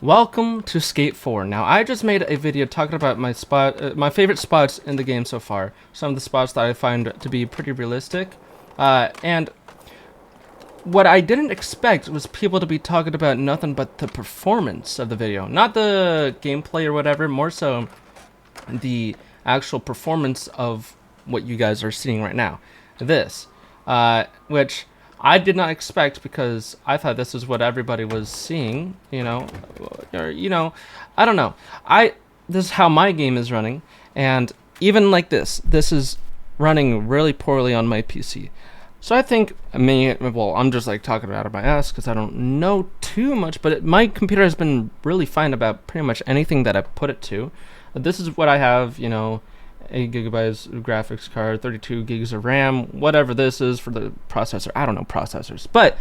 Welcome to Skate 4. Now, I just made a video talking about my favorite spots in the game so far. Some of the spots that I find to be pretty realistic. And what I didn't expect was people to be talking about nothing but the performance of the video. Not the gameplay or whatever, more so the actual performance of what you guys are seeing right now. This, which I did not expect because I thought this is what everybody was seeing, or I don't know. This is how my game is running, and even like this is running really poorly on my PC. So I think I'm just like talking out of my ass because I don't know too much, but my computer has been really fine about pretty much anything that I put it to. This is what I have, 8 gigabytes of graphics card, 32 gigs of RAM, whatever this is for the processor. I don't know processors, but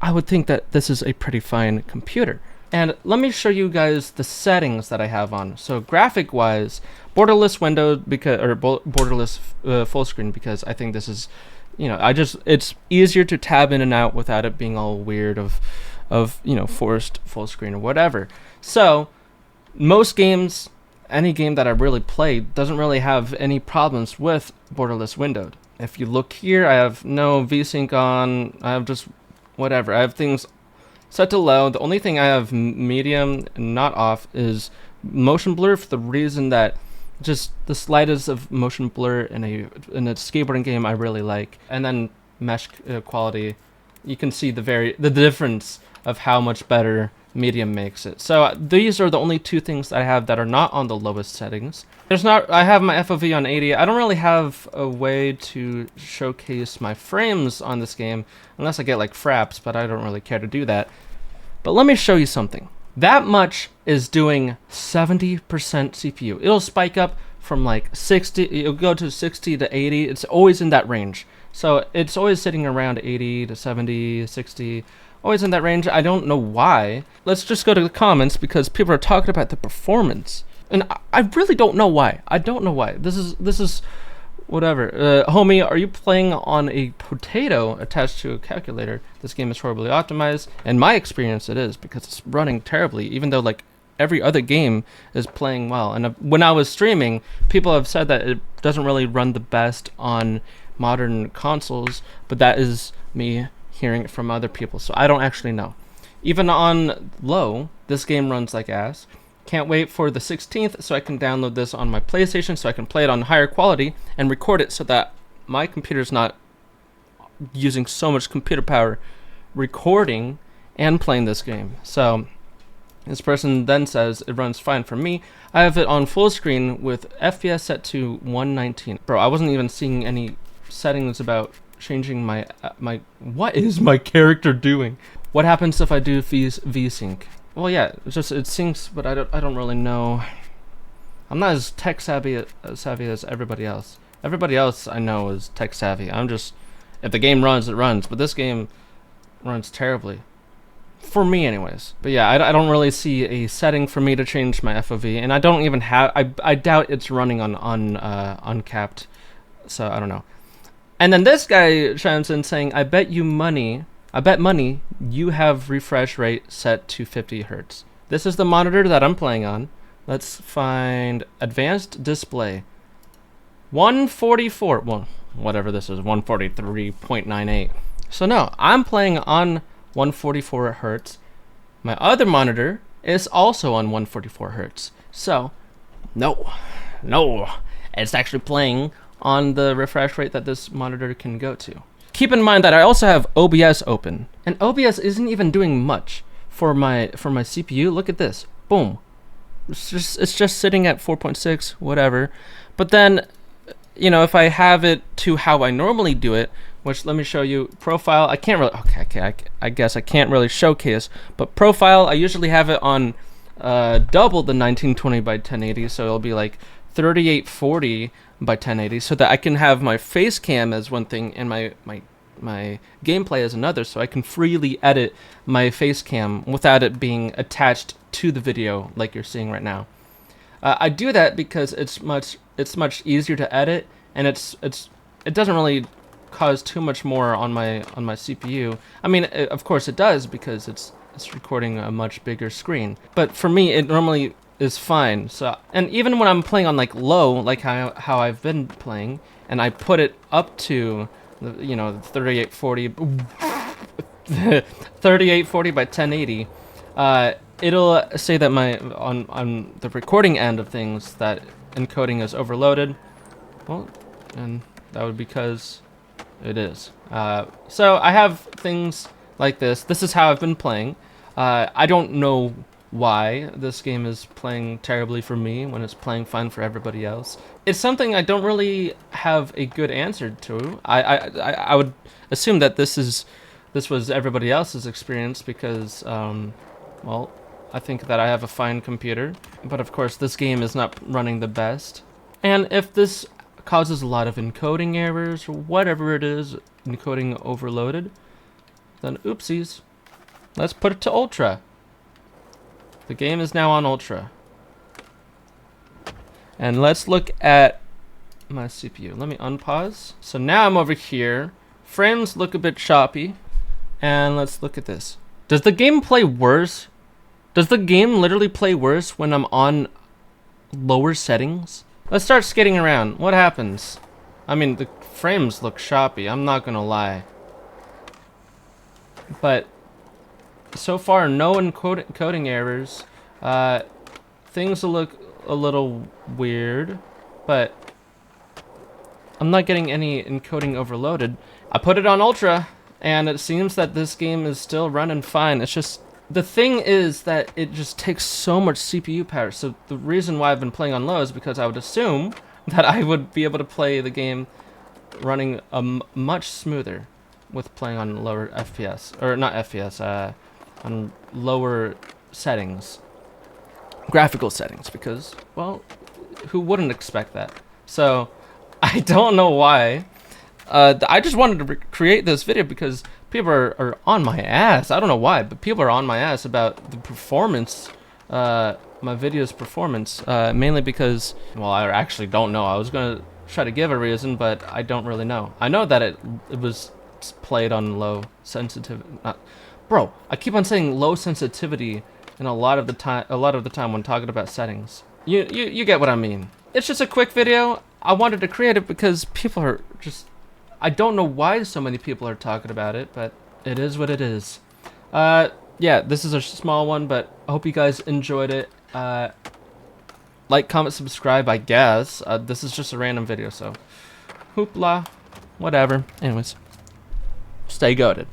I would think that this is a pretty fine computer. And let me show you guys the settings that I have on. So graphic wise, borderless window borderless full screen, because I think this is, it's easier to tab in and out without it being all weird of forced full screen or whatever. So most games, any game that I really play doesn't really have any problems with borderless windowed. If you look here, I have no VSync on. I have just whatever. I have things set to low. The only thing I have medium and not off is motion blur, for the reason that just the slightest of motion blur in a skateboarding game I really like. And then mesh quality, you can see the difference of how much better medium makes it. So these are the only two things that I have that are not on the lowest settings. I have my FOV on 80. I don't really have a way to showcase my frames on this game unless I get like fraps, but I don't really care to do that. But let me show you something. That much is doing 70% CPU. It'll spike up from like 60, it'll go to 60 to 80. It's always in that range. So it's always sitting around 80 to 70, 60. Always in that range. I don't know why. Let's just go to the comments because people are talking about the performance, and I really don't know why. I don't know why. This is whatever. Homie, are you playing on a potato attached to a calculator? This game is horribly optimized. In my experience, it is, because it's running terribly, even though like every other game is playing well. And when I was streaming, people have said that it doesn't really run the best on modern consoles, but that is me hearing it from other people, so I don't actually know. Even on low, this game runs like ass. Can't wait for the 16th so I can download this on my PlayStation so I can play it on higher quality and record it so that my computer's not using so much computer power recording and playing this game. So this person then says it runs fine for me. I have it on full screen with FPS set to 119. Bro, I wasn't even seeing any settings about changing my what is my character doing? What happens if I do VSync? Well, yeah, it syncs, but I don't really know. I'm not as tech savvy as everybody else. Everybody else I know is tech savvy. I'm just, if the game runs, it runs, but this game runs terribly for me anyways. But yeah, I don't really see a setting for me to change my FOV, and I don't even have, I doubt it's running on uncapped, so I don't know. And then this guy chimes in saying, I bet money you have refresh rate set to 50 hertz. This is the monitor that I'm playing on. Let's find advanced display. 144, well, whatever this is, 143.98. So no, I'm playing on 144 hertz. My other monitor is also on 144 hertz. So, no, it's actually playing on the refresh rate that this monitor can go to. Keep in mind that I also have OBS open, and OBS isn't even doing much for my CPU. Look at this, boom. It's just sitting at 4.6, whatever. But then, if I have it to how I normally do it, which let me show you. Profile, I can't really. Okay, I guess I can't really showcase. But profile, I usually have it on double the 1920 by 1080, so it'll be like 3840 by 1080, so that I can have my face cam as one thing and my gameplay as another, so I can freely edit my face cam without it being attached to the video like you're seeing right now. I do that because it's much easier to edit, and it doesn't really cause too much more on my CPU. I mean, of course it does, because it's it's recording a much bigger screen. But for me, it normally is fine. So, and even when I'm playing on like low, like how I've been playing, and I put it up to, you know, 3840, 3840 by 1080, it'll say that my on the recording end of things that encoding is overloaded. Well, and that would be because it is. So I have things like this. This is how I've been playing. I don't know why this game is playing terribly for me when it's playing fine for everybody else. It's something I don't really have a good answer to. I would assume that this was everybody else's experience because, well, I think that I have a fine computer, but of course this game is not running the best. And if this causes a lot of encoding errors or whatever it is, encoding overloaded, then oopsies. Let's put it to ultra. The game is now on ultra. And let's look at my CPU. Let me unpause. So now I'm over here. Frames look a bit choppy. And let's look at this. Does the game play worse? Does the game literally play worse when I'm on lower settings? Let's start skating around. What happens? I mean, the frames look choppy. I'm not gonna lie. But so far, no encoding errors. Things will look a little weird, but I'm not getting any encoding overloaded. I put it on ultra, and it seems that this game is still running fine. It's just, the thing is that it just takes so much CPU power. So the reason why I've been playing on low is because I would assume that I would be able to play the game running much smoother with playing on lower FPS, or not FPS, on lower settings, graphical settings, because, well, who wouldn't expect that? So I don't know why. I just wanted to create this video because people are on my ass. I don't know why, but people are on my ass about the performance, my video's performance, mainly because, well, I actually don't know. I was gonna try to give a reason, but I don't really know. I know that it was played on low sensitivity. Bro, I keep on saying low sensitivity, and a lot of the time when talking about settings. You get what I mean. It's just a quick video. I wanted to create it because people are just, I don't know why so many people are talking about it, but it is what it is. Yeah, this is a small one, but I hope you guys enjoyed it. Like, comment, subscribe, I guess. This is just a random video, so hoopla, whatever. Anyways, stay goated.